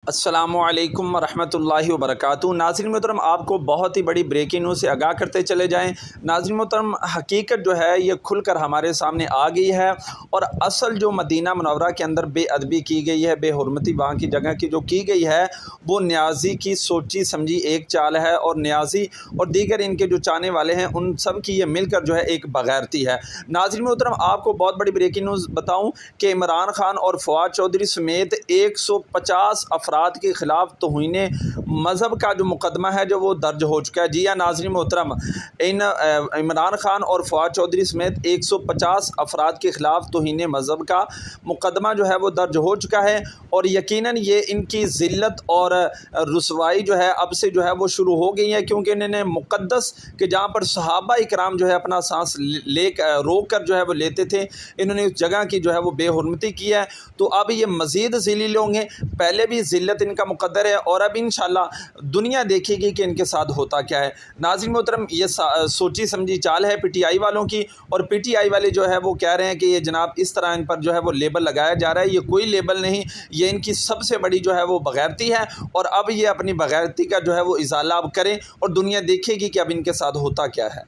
अस्सलामुअलैकुम वरहमतुल्लाहि वबरकातुहू। नाज़रीन मोहतरम, आपको बहुत ही बड़ी ब्रेकिंग न्यूज़ से आगाह करते चले जाएँ। नाज़रीन मोहतरम, हकीकत जो है ये खुलकर हमारे सामने आ गई है और असल जो मदीना मुनव्वरा के अंदर बेअदबी की गई है, बेहुरमती वहाँ की जगह की जो की गई है, वो न्याज़ी की सोची समझी एक चाल है और न्याज़ी और दीगर इनके जो चाहने वाले हैं उन सब की ये मिलकर जो है एक बग़ैरती है। नाज़रीन मोहतरम, आपको बहुत बड़ी ब्रेकिंग न्यूज़ बताऊँ कि इमरान खान और फवाद चौधरी समेत 150 अफराद के ख़िलाफ़ तौहीने मज़हब का जो मुकदमा है जो वो दर्ज हो चुका है। जी हाँ नाज़रीन मोहतरम, इन इमरान खान और फवाद चौधरी समेत 150 अफराद के ख़िलाफ़ तौहीने मज़हब का मुकदमा जो है वो दर्ज हो चुका है और यकीनन ये इनकी ज़िल्लत और रुसवाई जो है अब से जो है वो शुरू हो गई है, क्योंकि इन्होंने मुक़द्दस के जहाँ पर सहाबा इकराम जो है अपना सांस रोक कर जो है वो लेते थे, इन्होंने उस जगह की जो है वो बेहुरमती की है। तो अब ये मज़ीद ज़लील होंगे। पहले भी ज़िल्लत इनका मुक़द्दर है और अब इंशाअल्लाह दुनिया देखेगी कि इनके साथ होता क्या है। नाज़रीन मोहतरम, ये सोची समझी चाल है पीटीआई वालों की और पीटीआई वाले जो है वो कह रहे हैं कि ये जनाब इस तरह इन पर जो है वो लेबल लगाया जा रहा है। ये कोई लेबल नहीं, ये इनकी सबसे बड़ी जो है वो बग़ैरती है और अब ये अपनी बग़ैरती का जो है वो इज़ाला अब करें और दुनिया देखेगी कि अब इनके साथ होता क्या है।